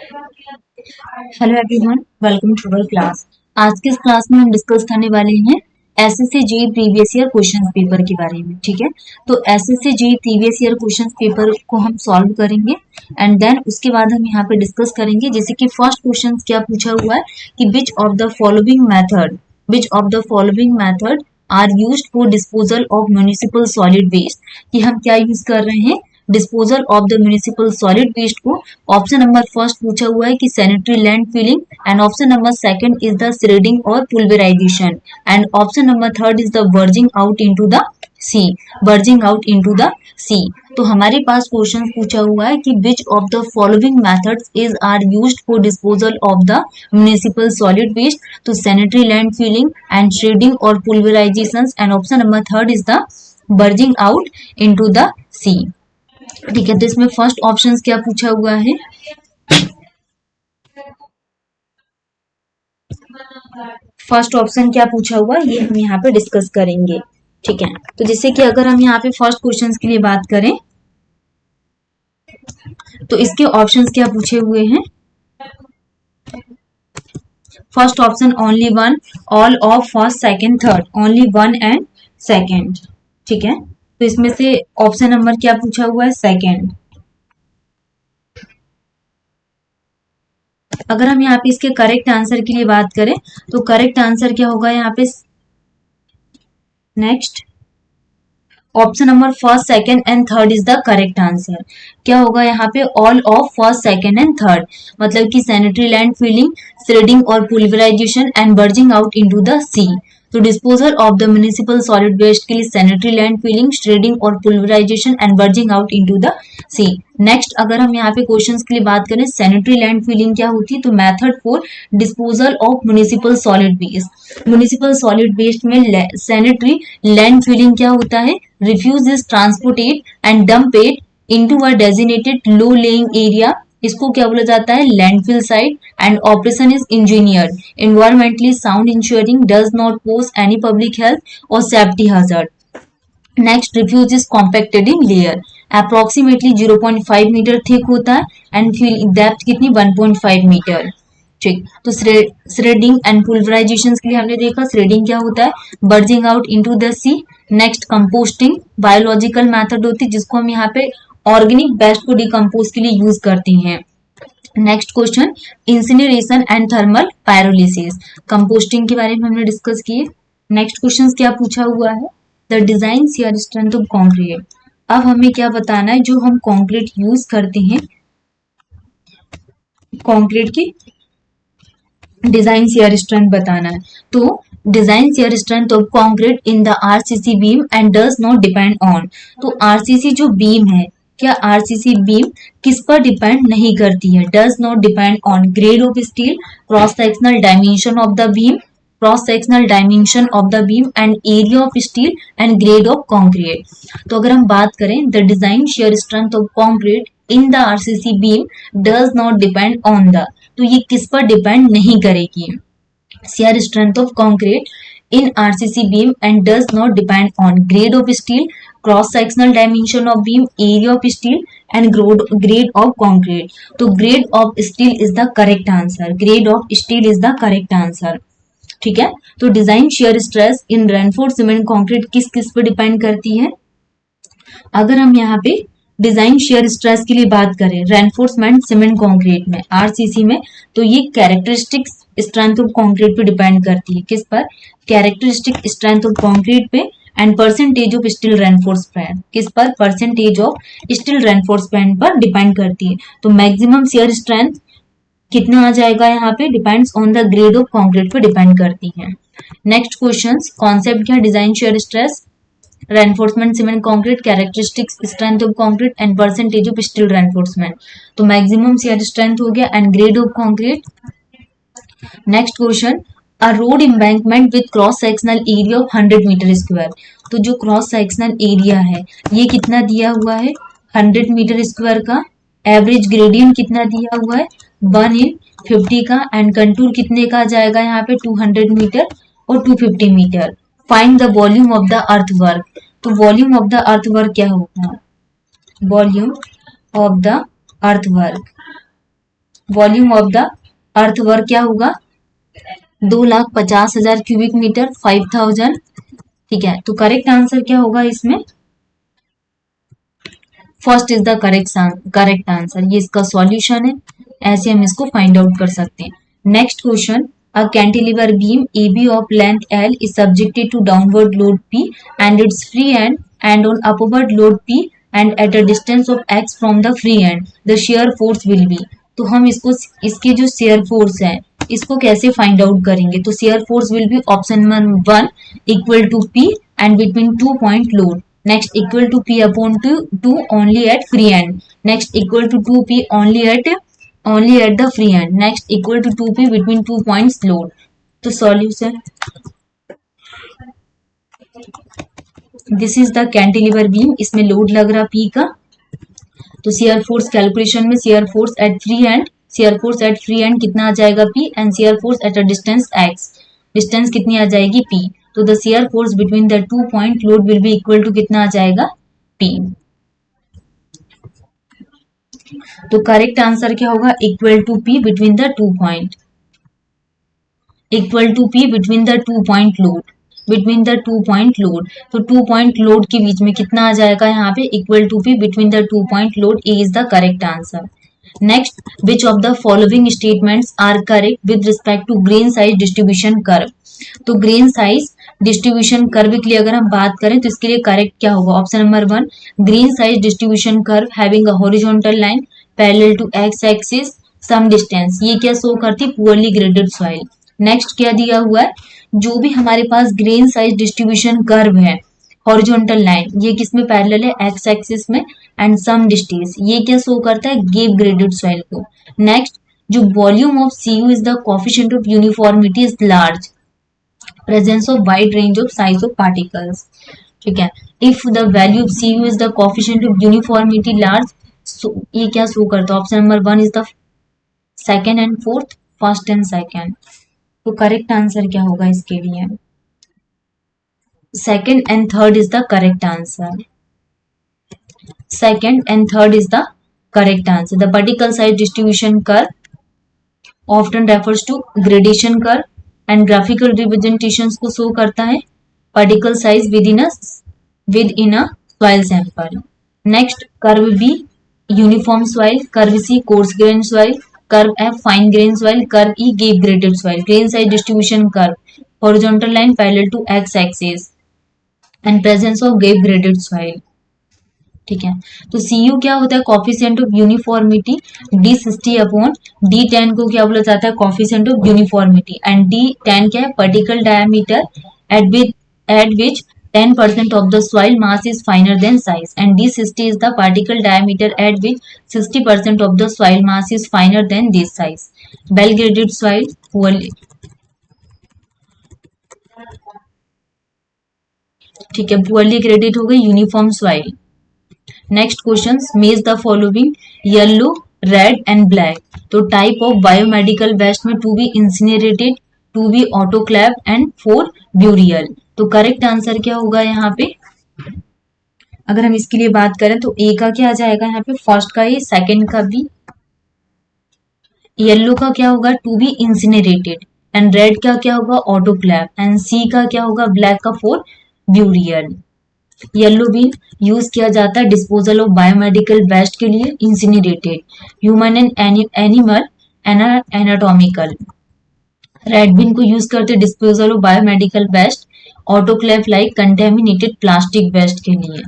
Hello everyone, welcome to our class. आज के इस क्लास में हम डिस्कस करने वाले हैं SSC JEE previous year question paper के बारे में। ठीक है, तो SSC JEE previous year question paper को हम सॉल्व करेंगे एंड देन उसके बाद हम यहाँ पे डिस्कस करेंगे। जैसे कि फर्स्ट क्वेश्चन क्या पूछा हुआ है कि which of the following method are used for disposal of municipal solid waste, कि हम क्या यूज कर रहे हैं disposal of the municipal solid waste को। ऑप्शन नंबर फर्स्ट पूछा हुआ है कि sanitary land filling, and option number second is the shredding और pulverisation, and option number third is the barging out into the sea barging out into the sea. तो हमारे पास question पूछा हुआ है कि which of the following methods is are used for disposal of the municipal solid waste, तो sanitary land filling and shredding और pulverisation, and option number third is the barging out into the sea. ठीक है, तो इसमें first option क्या पूछा हुआ है, फर्स्ट ऑप्शन क्या पूछा हुआ ये हम यहाँ पे डिस्कस करेंगे। ठीक है, तो जैसे कि अगर हम यहाँ पे फर्स्ट क्वेश्चन के लिए बात करें तो इसके ऑप्शंस क्या पूछे हुए हैं। First option only one, all of first second third, only one and second. ठीक है, तो इसमें से ऑप्शन नंबर क्या पूछा हुआ है, सेकंड। अगर हम यहाँ पे इसके करेक्ट आंसर के लिए बात करें तो करेक्ट आंसर क्या होगा यहाँ पे, next option number first second and third is the correct answer. क्या होगा यहाँ पे, all of first second and third, मतलब कि सैनिटरी लैंड फिलिंग, श्रेडिंग और pulverisation and barging out into the sea. तो disposal of the municipal solid waste के लिए सैनिटरी लैंड फिलिंग, श्रेडिंग और pulverisation and barging out into the sea. Next अगर हम यहाँ पे क्वेश्चंस के लिए बात करें, सैनिटरी लैंड फिलिंग क्या होती है, तो method for disposal of municipal solid waste. Municipal solid waste में सैनिटरी लैंड फिलिंग क्या होता है, refuse is transported and dumped into a designated low lying area, इसको क्या बोला जाता है, landfill site, and operation is engineered environmentally sound, ensuring does not pose any public health और safety hazard। Next, refuse is compacted in layer, approximately 0.5 metre thick होता है and fill depth कितनी, 1.5 metre. ठीक, तो श्रेडिंग एंड पुल्वराइजेशन के लिए हमने देखा श्रेडिंग क्या होता है, barging out into the sea. Next, composting biological method होती है जिसको हम यहाँ पे ऑर्गेनिक वेस्ट को डिकम्पोज के लिए यूज करते हैं। Next question, incineration and thermal pyrolysis, composting के बारे में हमने डिस्कस किए। नेक्स्ट क्वेश्चन क्या पूछा हुआ है, the design shear strength of concrete. अब हमें क्या बताना है, जो हम कॉन्क्रीट यूज करते हैं, कॉन्क्रीट की डिजाइन शियर स्ट्रेंथ बताना है। तो design shear strength of concrete in the RCC beam and does not depend on, तो आरसीसी जो बीम है, क्या आरसीसी बीम किस पर डिपेंड नहीं करती है, does not depend on grade of steel, cross sectional dimension of the beam, cross sectional dimension of the beam and area of steel and grade of concrete. तो अगर हम बात करें the design shear strength of concrete in the RCC beam does not depend on the, तो ये किस पर depend नहीं करेगी, shear strength of concrete in RCC beam and does not depend on grade of steel, cross sectional dimension of beam, area of steel and grade of concrete। तो grade of steel is the correct answer, grade of steel is the correct answer। ठीक है, तो design shear stress in reinforce cement concrete किस किस पर depend करती है। अगर हम यहाँ पे डिजाइन शेयर स्ट्रेस के लिए बात करें रेनफोर्समेंट सीमेंट कंक्रीट में, आरसीसी में, तो ये कैरेक्टरिस्टिक स्ट्रेंथ ऑफ कंक्रीट पे डिपेंड करती है, किस पर, कैरेक्टरिस्टिक स्ट्रेंथ ऑफ कंक्रीट पे, and percentage of steel reinforcement किस पर, परसेंटेज ऑफ स्टील रेनफोर्समेंट पर डिपेंड करती है। तो मैक्सिमम शेयर स्ट्रेंथ कितना आ जाएगा यहाँ पे, depends on the grade of concrete पे डिपेंड करती है। नेक्स्ट क्वेश्चन, कॉन्सेप्ट क्या, design shear stress, reinforcement cement concrete, characteristics strength of concrete and percentage of steel reinforcement। तो maximum shear strength हो गया and grade of concrete। next question, a road embankment with cross sectional area of 100 metre square, तो जो cross sectional area है ये कितना दिया हुआ है, 100 मीटर स्क्वायर का। एवरेज ग्रेडियंट कितना दिया हुआ है, 1/50 का, एंड कंटूर कितने का आ जाएगा यहाँ पे, 200 मीटर और 250 metre. Find the volume of the earthwork, तो वॉल्यूम ऑफ द अर्थवर्क क्या होगा, volume of the earthwork volume of the earth work क्या होगा, 2,50,000 क्यूबिक मीटर, 5,000। ठीक है, तो करेक्ट आंसर क्या होगा इसमें, first is the correct answer, ये इसका सॉल्यूशन है। ऐसे हम इसको फाइंड आउट कर सकते हैं। Next question, a cantilever beam AB of length L is subjected to downward load P and its free end and on upward load P and at a distance of x from the free end the shear force will be। तो हम इसको, इसके जो shear force है इसको कैसे find out करेंगे, तो shear force will be option number 1 equal to P and between 2 point load, next equal to P upon 2 only at free end, next equal to 2P only at the free end, next equal to 2P between 2 points load। तो solution, this is the cantilever beam, इसमें load लग रहा P का। तो shear force calculation में shear force at free end, shear force at free end कितना आ जाएगा P and shear force at a distance x, distance कितनी आ जाएगी P। तो the shear force between the 2 point load will be equal to कितना आ जाएगा P। तो करेक्ट आंसर क्या होगा, equal to P between the 2 point, equal to P between the 2 point load, between the 2 point load. तो 2 point load के बीच में कितना आ जाएगा यहाँ पे, equal to P between the 2 point load, A is the correct answer. Next, which of the following statements are correct with respect to grain size distribution curve. तो grain size distribution curve के लिए अगर हम बात करें तो इसके लिए करेक्ट क्या होगा, option number 1 grain size distribution curve having a horizontal line parallel to X axis some distance, ये क्या शो करती, पुअरली ग्रेडेड सॉइल। नेक्स्ट क्या दिया हुआ है, जो भी हमारे पास ग्रेन साइज डिस्ट्रीब्यूशन कर्व है, हॉरिजॉन्टल लाइन, ये किस में पैरेलल है, एक्स एक्सिस में, एंड सम डिस्टेंस, ये क्या शो करता है, गिव ग्रेडेड सॉइल को। नेक्स्ट, जो volume of CU is the coefficient of uniformity is large, presence of wide range of size of particles। ठीक है, if the value of CU is the coefficient of uniformity large, so ये क्या show करता है, option number 1 is the second and fourth, first and second. तो correct answer क्या होगा इसके लिए, second and third is the correct answer, second and third is the correct answer. The particle size distribution curve often refers to gradation curve and graphical representations को show करता है particle size within a soil sample. Next, curve B uniform soil, curve C coarse grain soil, curve F fine grain soil, curve E gap graded soil. Grain size distribution curve, horizontal line parallel to X axis and presence of gap graded soil. ठीक है, तो CU क्या होता है, coefficient of uniformity, D60 upon D10 को क्या बोला जाता है, coefficient of uniformity, and D10 क्या है, particle diameter eight which 10% of the soil mass is finer than size, and D60 is the particle diameter at which 60% of the soil mass is finer than this size। well graded soil, poorly, ठीक है, poorly graded हो गई uniform soil. Next question, match the following yellow red and black. तो type of biomedical waste में to be incinerated, to be autoclave and 4 burial. तो correct answer क्या होगा यहाँ पे, अगर हम इसके लिए बात करें तो ए का क्या आ जाएगा यहाँ पे, फर्स्ट का ए, सेकंड का बी, येलो का क्या होगा, टू बी इंसिनरेटेड, एंड रेड का क्या होगा, ऑटोक्लेव, एंड सी का क्या होगा, ब्लैक का 4 ब्यूरियल। येलो बीन यूज किया जाता है डिस्पोजल ऑफ बायोमेडिकल वेस्ट के लिए, incinerated, human and animal anatomical. Red bin को यूज करते disposal of biomedical waste, autoclave like contaminated plastic waste के लिए,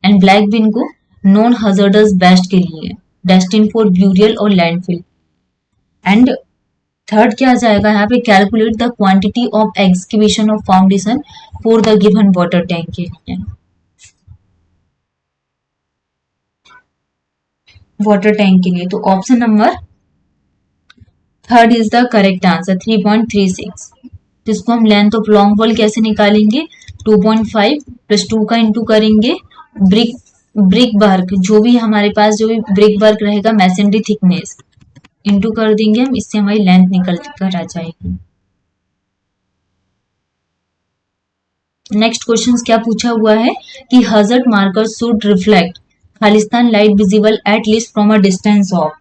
एंड ब्लैक बीन को नॉन हजर्डस वेस्ट के लिए, डेस्टिन फॉर ब्यूरियल और लैंडफिल। एंड थर्ड क्या आ जाएगा यहाँ पे, calculate the quantity of excavation of foundation for the given water tank के लिए, वाटर टैंक के लिए। तो option number third is the correct answer, 3.36। तो इसको हम लेंथ ऑफ लॉन्ग वॉल कैसे निकालेंगे, 2.5 प्लस 2 का इंटू करेंगे ब्रिक वर्क, जो भी हमारे पास जो भी ब्रिक वर्क रहेगा मैसनरी थिकनेस इंटू कर देंगे हम, इससे हमारी लेंथ निकल कर आ जाएगी। नेक्स्ट क्वेश्चन क्या पूछा हुआ है कि हजर्ड मार्कर शुड रिफ्लेक्ट खालिस्तान light visible at least from a distance of.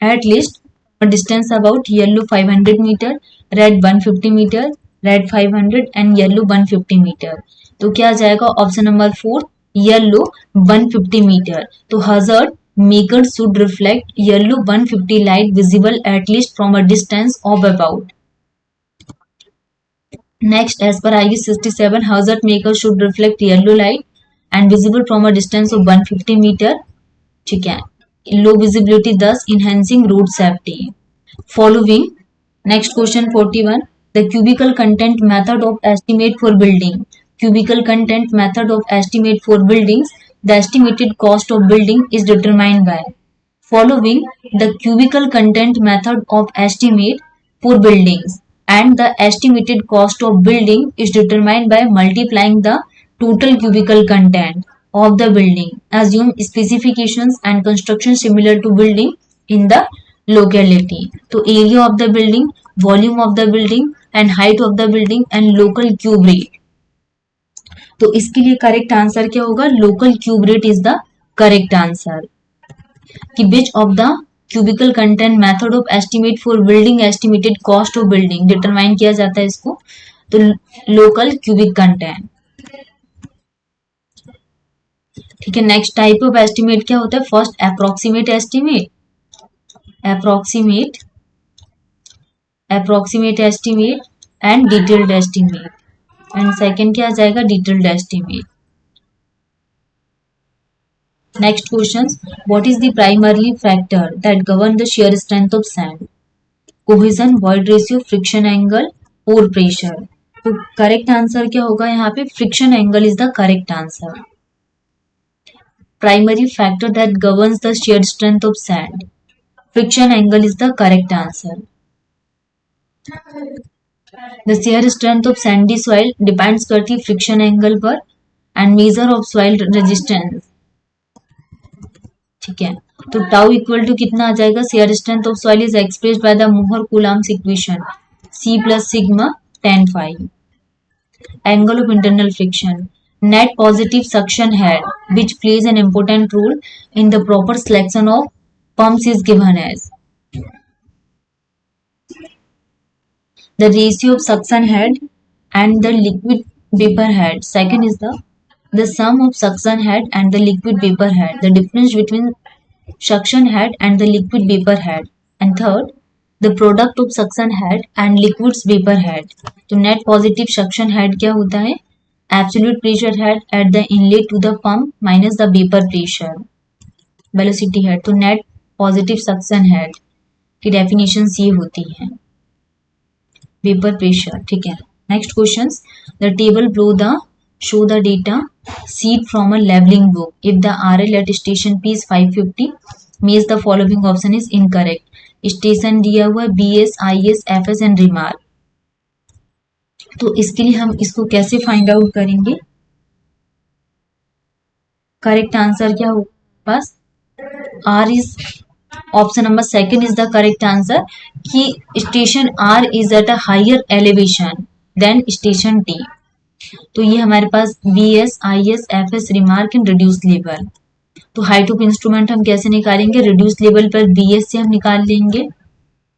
at least a distance about yellow 500 meter, red 150 meter, red 500 and yellow 150 meter. तो क्या आ जाएगा ऑप्शन नंबर 4 येलो 150 मीटर. तो hazard maker should reflect yellow 150 light visible at least from a distance of about. Next, as per IE 67, hazard maker should reflect yellow light and visible from a distance of 150 meter. ठीक है. Low visibility thus enhancing road safety. Following. Next question 41. The cubical content method of estimate for building. Cubical content method of estimate for buildings. The estimated cost of building is determined by. Following the cubical content method of estimate for buildings, and the estimated cost of building is determined by multiplying the total cubical content of the building. Assume specifications and construction similar to building in the locality. तो area of the building, volume of the building and height of the building and local cube rate. तो इसके लिए correct answer क्या होगा? Local cube rate is the correct answer. कि which of the cubical content method of estimate for building estimated cost of building determine किया जाता है इसको? तो लोकल क्यूबिक कंटेंट. ठीक है. नेक्स्ट टाइप ऑफ एस्टिमेट क्या होता है? First approximate estimate, approximate estimate and detailed estimate. And second क्या आ जाएगा? Detailed estimate. Next questions. What is the primarily factor that govern the shear strength of sand? Cohesion, void ratio, friction angle, pore pressure. तो correct answer क्या होगा यहाँ पे? Friction angle is the correct answer. Primary factor that governs the shear strength of sand. Friction angle is the correct answer. The shear strength of sandy soil depends करती है friction angle पर and measure of soil resistance. ठीक है. तो tau equal to कितना आ जाएगा? Shear strength of soil is expressed by the मोहर Coulomb's equation C plus sigma tan phi. Angle of internal friction. Net positive suction head which plays an important role in the proper selection of pumps is given as. The ratio of suction head and the liquid vapor head. Second is the sum of suction head and the liquid vapor head. The difference between suction head and the liquid vapor head. And third, the product of suction head and liquids vapor head. तो net positive suction head क्या होता है? Absolute pressure head at the inlet to the pump minus the vapor pressure. Velocity head. तो net positive suction head की definition ये होती है. Vapor pressure. ठीक है. Next questions. The table below the show the data sheet from a leveling book. If the RL at station P is 550 means the following option is incorrect. Station दिया हुआ है BS, IS, FS and remark. तो इसके लिए हम इसको कैसे find out करेंगे? करेक्ट आंसर क्या होगा पास? R is option number second is the correct answer कि station R is at a higher elevation than station T. तो ये हमारे पास BS, IS, FS, remark and reduce level. तो हाइट ऑफ इंस्ट्रूमेंट हम कैसे निकालेंगे? रिड्यूस लेवल पर BS से हम निकाल लेंगे.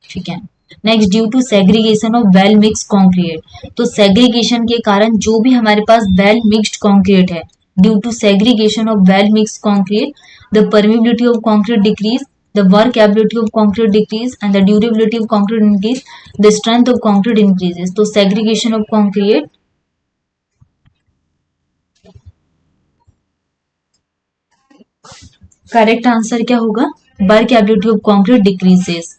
ठीक है. Next, due to segregation of well mixed concrete. तो सेग्रीगेशन के कारण जो भी हमारे पास वेल मिक्स्ड कॉन्क्रीट है, due to segregation of well mixed concrete the permeability of concrete decrease, the work ability of concrete decrease and the durability of concrete increase, the strength of concrete increases. तो segregation of concrete correct answer क्या होगा? Work ability of concrete decreases.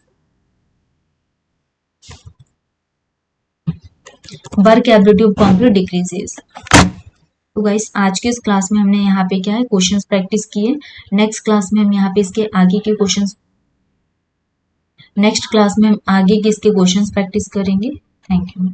Work ability of concrete decreases. तो guys आज के इस class में हमने यहाँ पे क्या है क्वेश्चंस प्रैक्टिस किए. नेक्स्ट क्लास में हम यहाँ पे इसके आगे के क्वेश्चंस नेक्स्ट क्लास में हम आगे के इसके क्वेश्चंस प्रैक्टिस करेंगे. Thank you.